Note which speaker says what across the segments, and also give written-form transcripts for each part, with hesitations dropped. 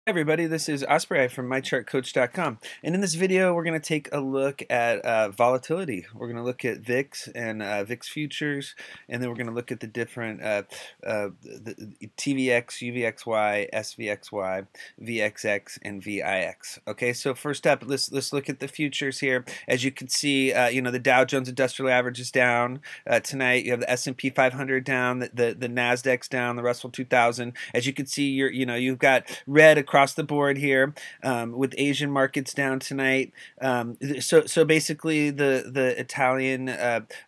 Speaker 1: Everybody, this is Osprey from MyChartCoach.com, and in this video we're going to take a look at volatility. We're going to look at VIX and VIX futures, and then we're going to look at the different the TVX, UVXY, SVXY, VXX, and VIX. Okay, so first up, let's look at the futures here. As you can see, the Dow Jones Industrial Average is down tonight. You have the S&P 500 down, the Nasdaq's down, the Russell 2000. As you can see, you've got red across the board here, with Asian markets down tonight. So basically, the Italian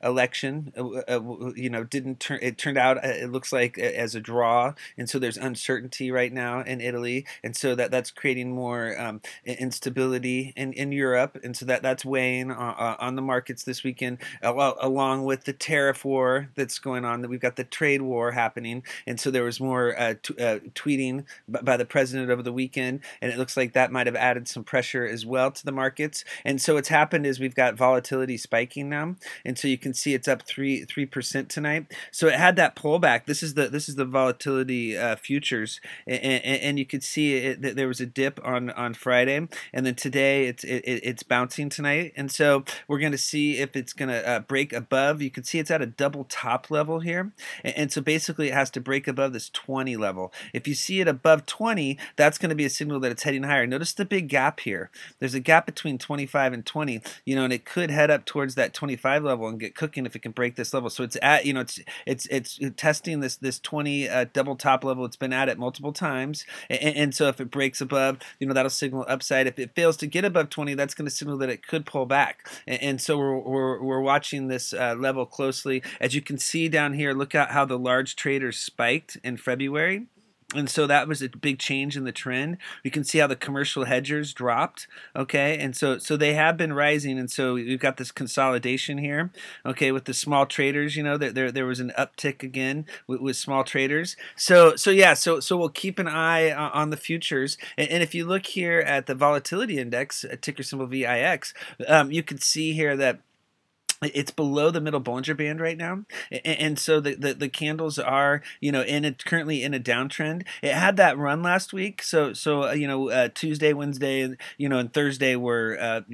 Speaker 1: election, didn't turn. It turned out, it looks like, as a draw, and so there's uncertainty right now in Italy, and so that's creating more instability in Europe, and so that's weighing on the markets this weekend. Well, along with the tariff war that's going on, that we've got the trade war happening, and so there was more tweeting by the president over the weekend, and it looks like that might have added some pressure as well to the markets. And so what's happened is we've got volatility spiking now, and so you can see it's up 3% tonight. So it had that pullback. This is the volatility futures, and you could see that there was a dip on Friday, and then today it's bouncing tonight. And so we're going to see if it's going to break above. You can see it's at a double top level here, and so basically it has to break above this 20 level. If you see it above 20, that's going to be a signal that it's heading higher. Notice the big gap here. There's a gap between 25 and 20, and it could head up towards that 25 level and get cooking if it can break this level. So it's at, it's testing this 20 double top level. It's been at it multiple times, and so if it breaks above, that'll signal upside. If it fails to get above 20, that's going to signal that it could pull back. And so we're watching this level closely. As you can see down here, look at how the large traders spiked in February. And so that was a big change in the trend. You can see how the commercial hedgers dropped, okay? And so they have been rising, and so we've got this consolidation here, okay, with the small traders. There was an uptick again with small traders. So we'll keep an eye on the futures. And if you look here at the volatility index, ticker symbol VIX, you can see here that it's below the middle Bollinger Band right now, and so the candles are currently in a downtrend. It had that run last week, so Tuesday, Wednesday, and Thursday were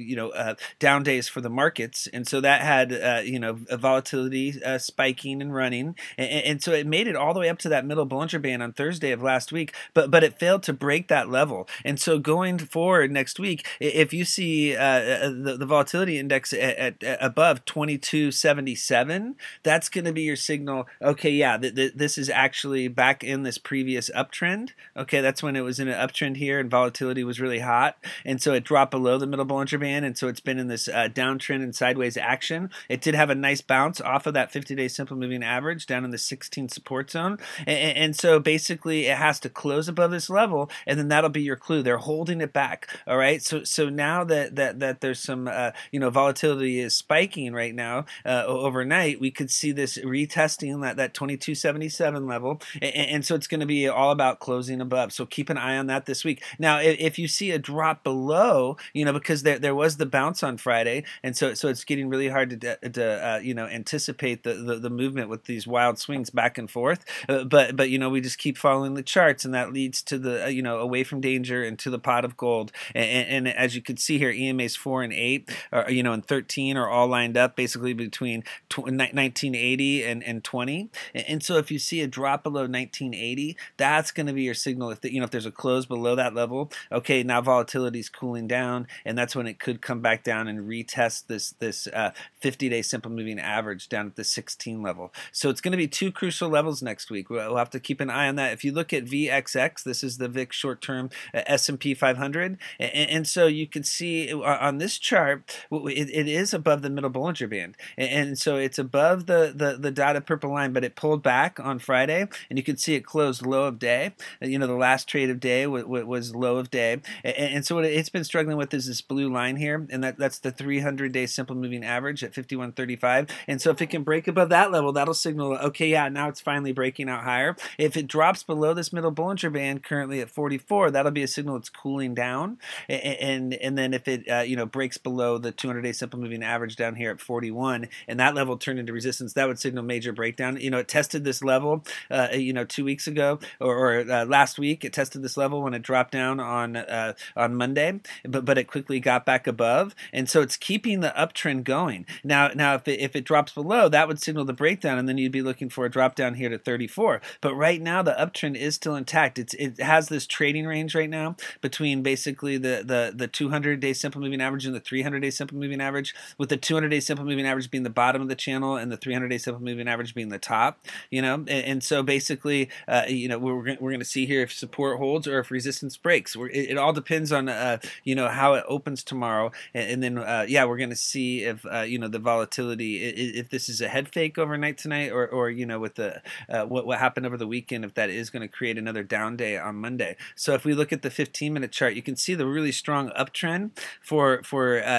Speaker 1: down days for the markets, and so that had a volatility spiking and running, and so it made it all the way up to that middle Bollinger Band on Thursday of last week, but it failed to break that level. And so going forward next week, if you see the volatility index at above 2277, that's going to be your signal. Okay, yeah, this is actually back in this previous uptrend. Okay, that's when it was in an uptrend here and volatility was really hot, and so it dropped below the middle Bollinger Band, and so it's been in this downtrend and sideways action. It did have a nice bounce off of that 50-day simple moving average down in the 16 support zone, and so basically it has to close above this level, and then that'll be your clue. They're holding it back. All right, so now that there's some volatility is spiking right now overnight, we could see this retesting that 2277 level, and so it's going to be all about closing above. So keep an eye on that this week. Now, if you see a drop below, because there was the bounce on Friday, and so it's getting really hard to anticipate the movement with these wild swings back and forth. But we just keep following the charts, and that leads to the away from danger and to the pot of gold. And as you can see here, EMAs 4 and 8, and 13 are all lined up basically between 1980 and 20. And so if you see a drop below 1980, that's going to be your signal. If there's a close below that level, okay, now volatility is cooling down, and that's when it could come back down and retest this 50-day simple moving average down at the 16 level. So it's going to be two crucial levels next week. We'll have to keep an eye on that. If you look at VXX, this is the VIX short-term S&P 500, and so you can see on this chart it is above the middle Bollinger Band, and so it's above the dotted purple line, but it pulled back on Friday, and you can see it closed low of day. The last trade of day was low of day, and so what it's been struggling with is this blue line here, and that's the 300-day simple moving average at 51.35. And so if it can break above that level, that'll signal, okay, yeah, now it's finally breaking out higher. If it drops below this middle Bollinger Band currently at 44, that'll be a signal it's cooling down, and then if it breaks below the 200-day simple moving average down here at 40, 1141, and that level turned into resistance. That would signal major breakdown. You know, it tested this level, you know, 2 weeks ago or last week. It tested this level when it dropped down on Monday, but it quickly got back above, and so it's keeping the uptrend going. Now if it drops below, that would signal the breakdown, and then you'd be looking for a drop down here to 34. But right now the uptrend is still intact. It has this trading range right now between basically the 200-day simple moving average and the 300-day simple moving average, with the 200-day simple moving average being the bottom of the channel and the 300-day simple moving average being the top. You know, and so basically, you know, we're going to see here if support holds or if resistance breaks. It all depends on you know, how it opens tomorrow, and then yeah, we're going to see if you know, the volatility, if this is a head fake overnight tonight, or you know, with the what happened over the weekend, if that is going to create another down day on Monday. So if we look at the 15-minute chart, you can see the really strong uptrend for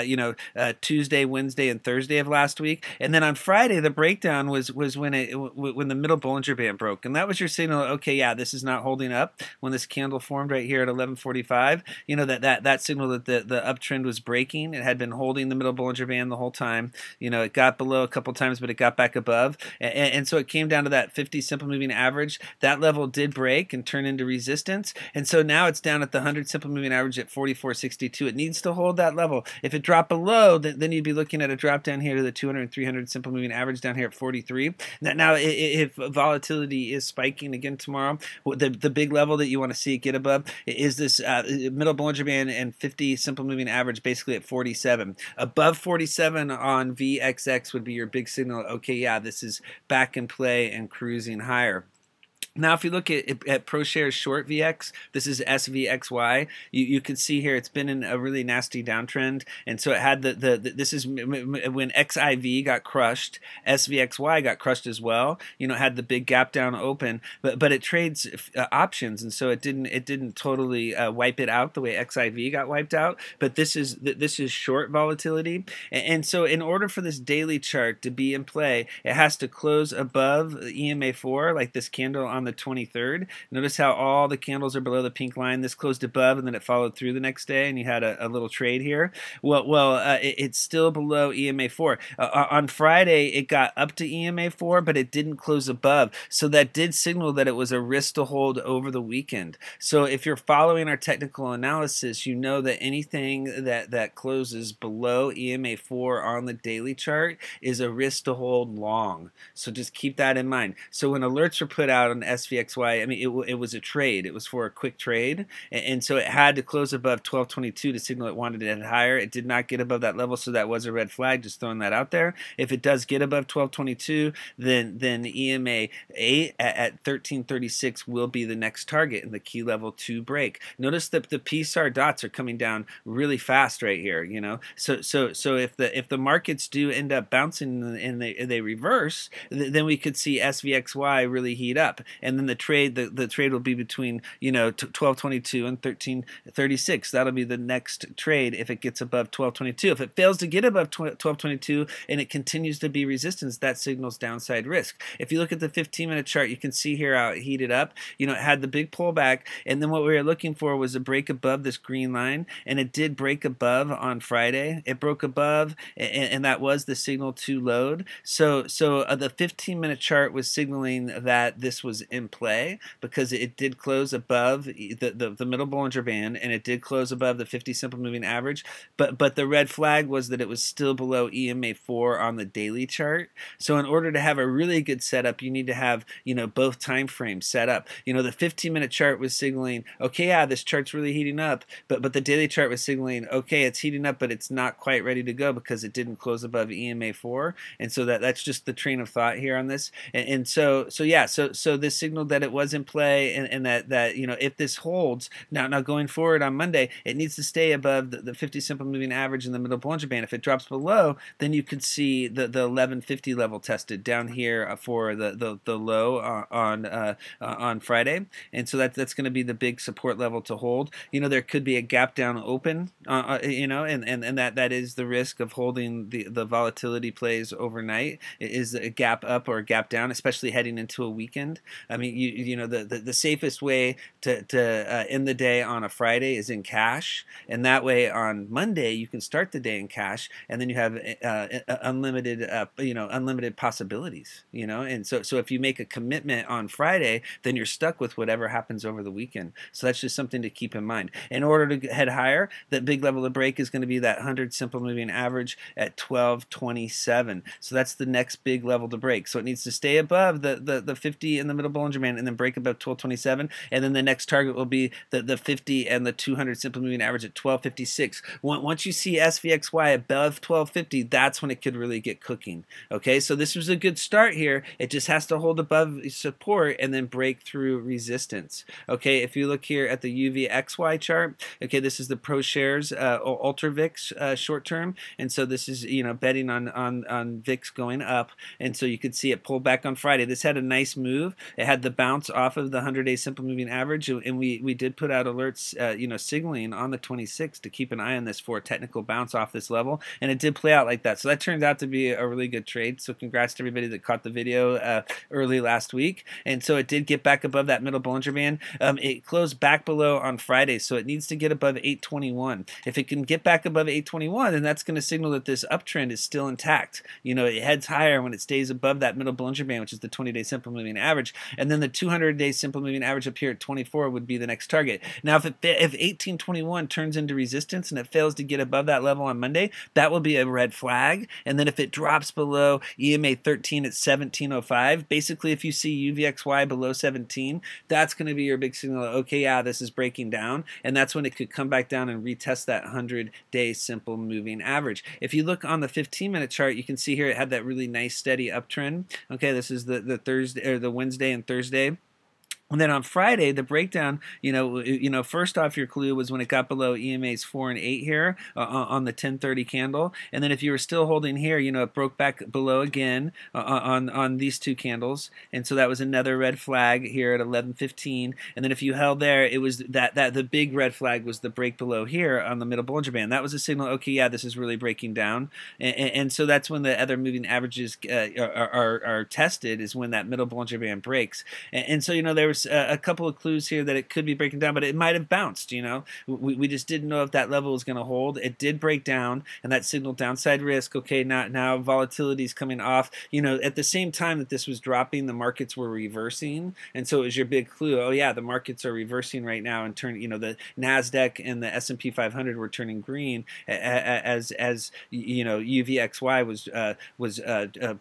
Speaker 1: you know, Tuesday, Wednesday, and Thursday of last week, and then on Friday the breakdown was when the middle Bollinger Band broke, and that was your signal. Okay, yeah, this is not holding up. When this candle formed right here at 11:45, you know, that signal that the uptrend was breaking. It had been holding the middle Bollinger Band the whole time. You know, it got below a couple times, but it got back above, and so it came down to that 50 simple moving average. That level did break and turn into resistance, and so now it's down at the 100 simple moving average at 44.62. It needs to hold that level. If it dropped below, then you'd be looking at a drop down here to the 200 and 300 simple moving average down here at 43. Now if volatility is spiking again tomorrow, the big level that you want to see it get above is this middle Bollinger Band and 50 simple moving average, basically at 47. Above 47 on VXX would be your big signal. Okay, yeah, this is back in play and cruising higher. Now, if you look at ProShares short VX, this is SVXY. You can see here it's been in a really nasty downtrend, and so it had this is when XIV got crushed, SVXY got crushed as well. You know, it had the big gap down open, but it trades options, and so it didn't totally wipe it out the way XIV got wiped out. But this is short volatility, and so in order for this daily chart to be in play, it has to close above EMA4, like this candle on the 23rd. Notice how all the candles are below the pink line. This closed above, and then it followed through the next day, and you had a little trade here. It's still below EMA4. On Friday, it got up to EMA4, but it didn't close above. So that did signal that it was a risk to hold over the weekend. So if you're following our technical analysis, you know that anything that closes below EMA4 on the daily chart is a risk to hold long. So just keep that in mind. So when alerts were put out on SVXY, I mean, it was a trade. It was for a quick trade, and so it had to close above 1222 to signal it wanted to head higher. It did not get above that level, so that was a red flag. Just throwing that out there. If it does get above 1222, then EMA 8 at 1336 will be the next target and the key level to break. Notice that the PSAR dots are coming down really fast right here. You know, so if the markets do end up bouncing and they reverse, then we could see SVXY really heat up. And then the trade will be between, you know, 1222 and 1336. That'll be the next trade if it gets above 1222. If it fails to get above 1222 and it continues to be resistance, that signals downside risk. If you look at the 15-minute chart, you can see here how it heated up. You know, it had the big pullback, and then what we were looking for was a break above this green line, and it did break above on Friday. It broke above, and that was the signal to load. So the 15-minute chart was signaling that this was in play because it did close above the middle Bollinger Band, and it did close above the 50 simple moving average, but the red flag was that it was still below EMA4 on the daily chart. So in order to have a really good setup, you need to have, you know, both time frames set up. You know, the 15-minute chart was signaling, okay, yeah, this chart's really heating up, but the daily chart was signaling, okay, it's heating up, but it's not quite ready to go because it didn't close above EMA4. And so that's just the train of thought here on this. And so this signaled that it was in play, and that you know, if this holds now going forward on Monday, it needs to stay above the 50 simple moving average in the middle Bollinger Band. If it drops below, then you could see the 1150 level tested down here for the low on Friday, and so that's going to be the big support level to hold. You know, there could be a gap down open, you know, and that is the risk of holding the volatility plays overnight, is a gap up or a gap down, especially heading into a weekend. I mean, you know, the safest way to end the day on a Friday is in cash, and that way on Monday you can start the day in cash, and then you have unlimited, you know, unlimited possibilities, you know. And so if you make a commitment on Friday, then you're stuck with whatever happens over the weekend. So that's just something to keep in mind. In order to head higher, that big level of break is going to be that 100 simple moving average at 1227. So that's the next big level to break. So it needs to stay above the 50 in the middle Bollinger Band and then break above 1227. And then the next target will be the 50 and the 200 simple moving average at 1256. Once you see SVXY above 1250, that's when it could really get cooking. Okay, so this was a good start here. It just has to hold above support and then break through resistance. Okay, if you look here at the UVXY chart, okay, this is the ProShares Ultra VIX short term, and so this is, you know, betting on VIX going up, and so you could see it pull back on Friday. This had a nice move. It had the bounce off of the 100-day simple moving average, and we did put out alerts, you know, signaling on the 26th to keep an eye on this for a technical bounce off this level, and it did play out like that. So that turned out to be a really good trade. So congrats to everybody that caught the video early last week. And so it did get back above that middle Bollinger Band. It closed back below on Friday, so it needs to get above 821. If it can get back above 821, then that's going to signal that this uptrend is still intact. You know, it heads higher when it stays above that middle Bollinger Band, which is the 20-day simple moving average, and then the 200-day simple moving average up here at 24 would be the next target. Now, if 1821 turns into resistance and it fails to get above that level on Monday, that will be a red flag. And then if it drops below EMA 13 at 1705, basically if you see UVXY below 17, that's going to be your big signal. Okay, yeah, this is breaking down, and that's when it could come back down and retest that 100-day simple moving average. If you look on the 15-minute chart, you can see here it had that really nice steady uptrend. Okay, this is the Thursday or the Wednesday and Thursday. And then on Friday, the breakdown, you know, first off, your clue was when it got below EMA's 4 and 8 here on the 1030 candle. And then if you were still holding here, you know, it broke back below again on these two candles. And so that was another red flag here at 1115. And then if you held there, it was that the big red flag was the break below here on the middle Bollinger Band. That was a signal, okay, yeah, this is really breaking down. And so that's when the other moving averages are tested, is when that middle Bollinger Band breaks. And so, you know, there was a couple of clues here that it could be breaking down, but it might have bounced. You know, we just didn't know if that level was going to hold. It did break down, and that signaled downside risk. Okay, now volatility is coming off. You know, at the same time that this was dropping, the markets were reversing, and so it was your big clue. Oh yeah, the markets are reversing right now, and turn. You know, the Nasdaq and the S&P 500 were turning green as you know, UVXY was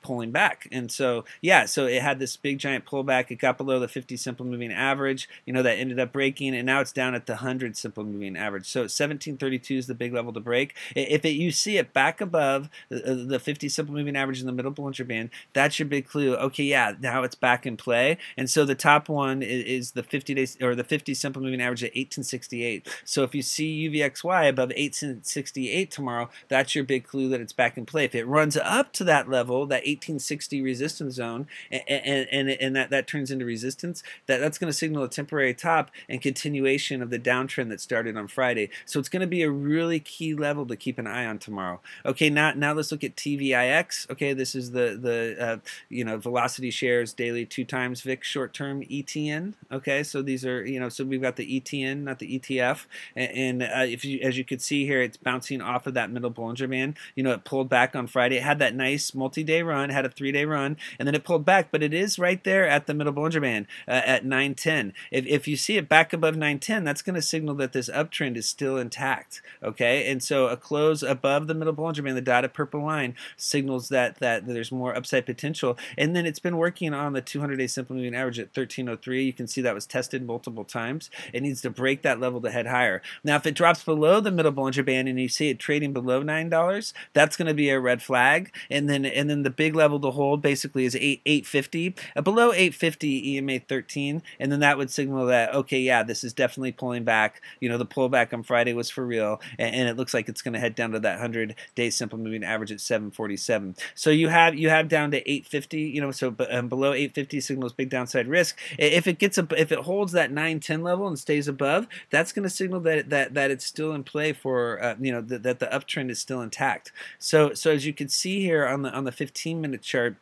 Speaker 1: pulling back, and so yeah, so it had this big giant pullback. It got below the 50 simple moving average, you know, that ended up breaking, and now it's down at the 100 simple moving average. So 1732 is the big level to break. If you see it back above the 50 simple moving average in the middle Bollinger Band, that's your big clue. Okay, yeah, now it's back in play. And so the top one is the 50 days or the 50 simple moving average at 1868. So if you see UVXY above 1868 tomorrow, that's your big clue that it's back in play. If it runs up to that level, that 1860 resistance zone, and that turns into resistance, that's going to signal a temporary top and continuation of the downtrend that started on Friday. So it's going to be a really key level to keep an eye on tomorrow. Okay, now let's look at TVIX. Okay, this is the you know, velocity shares daily 2 times VIX short term ETN. Okay, so these are, you know, so we've got the ETN, not the ETF, and if you, as you could see here, it's bouncing off of that middle Bollinger Band. You know, it pulled back on Friday. It had that nice multi-day run, had a 3-day run, and then it pulled back, but it is right there at the middle Bollinger Band at 910. If you see it back above 910, that's going to signal that this uptrend is still intact. Okay, and so a close above the middle Bollinger Band, the dotted purple line, signals that there's more upside potential. And then it's been working on the 200-day simple moving average at 1303. You can see that was tested multiple times. It needs to break that level to head higher. Now, if it drops below the middle Bollinger Band and you see it trading below $9, that's going to be a red flag. And then the big level to hold basically is 850. Below 850 EMA 13, and then that would signal that, okay, yeah, this is definitely pulling back. You know, the pullback on Friday was for real, and it looks like it's going to head down to that 100-day simple moving average at 747. So you have down to 850. You know, so below 850 signals big downside risk. If it holds that 910 level and stays above, that's going to signal that it's still in play for you know, that the uptrend is still intact. So as you can see here on the 15-minute chart,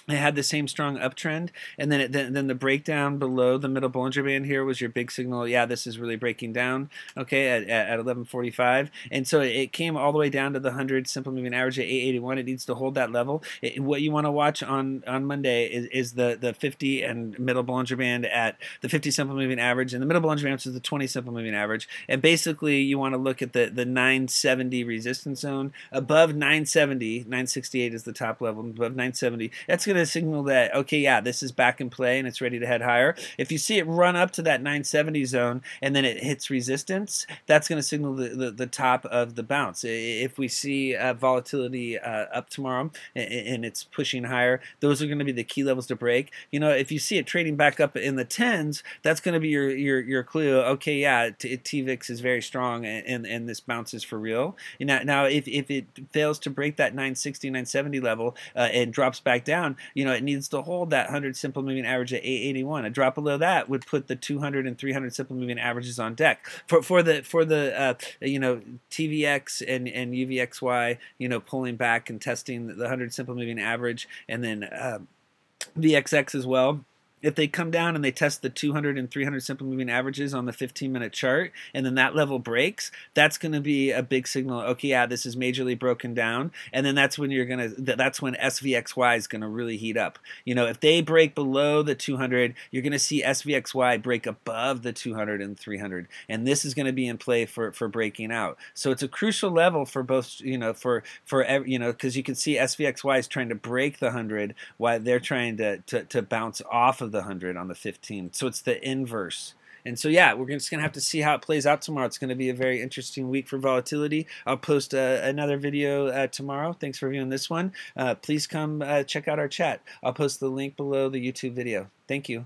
Speaker 1: it had the same strong uptrend, and then the breakdown below the middle Bollinger Band here was your big signal. Yeah, this is really breaking down. Okay, at 11:45, and so it came all the way down to the 100 simple moving average at 881. It needs to hold that level. What you want to watch on Monday is the 50 and middle Bollinger Band at the 50 simple moving average, and the middle Bollinger Band, which is the 20 simple moving average. And basically, you want to look at the 970 resistance zone above 970. 968 is the top level. Above 970, that's going to signal that, okay, yeah, this is back in play and it's ready to head higher. If you see it run up to that 970 zone and then it hits resistance, that's going to signal the top of the bounce. If we see volatility up tomorrow and it's pushing higher, those are going to be the key levels to break. You know, if you see it trading back up in the 10s, that's going to be your clue. Okay, yeah, TVIX is very strong and this bounce is for real. Now if it fails to break that 960, 970 level and drops back down, you know, it needs to hold that 100 simple moving average at 881. A drop below that would put the 200 and 300 simple moving averages on deck. For the you know, TVX and UVXY, you know, pulling back and testing the 100 simple moving average, and then VXX as well. If they come down and they test the 200 and 300 simple moving averages on the 15-minute chart, and then that level breaks, that's going to be a big signal. Okay, yeah, this is majorly broken down, and then that's when that's when SVXY is going to really heat up. You know, if they break below the 200, you're going to see SVXY break above the 200 and 300, and this is going to be in play for breaking out. So it's a crucial level for both, you know, you know, because you can see SVXY is trying to break the 100 while they're trying to bounce off of the 100 on the 15. So it's the inverse. And so, yeah, we're just going to have to see how it plays out tomorrow. It's going to be a very interesting week for volatility. I'll post another video tomorrow. Thanks for viewing this one. Please come check out our chat. I'll post the link below the YouTube video. Thank you.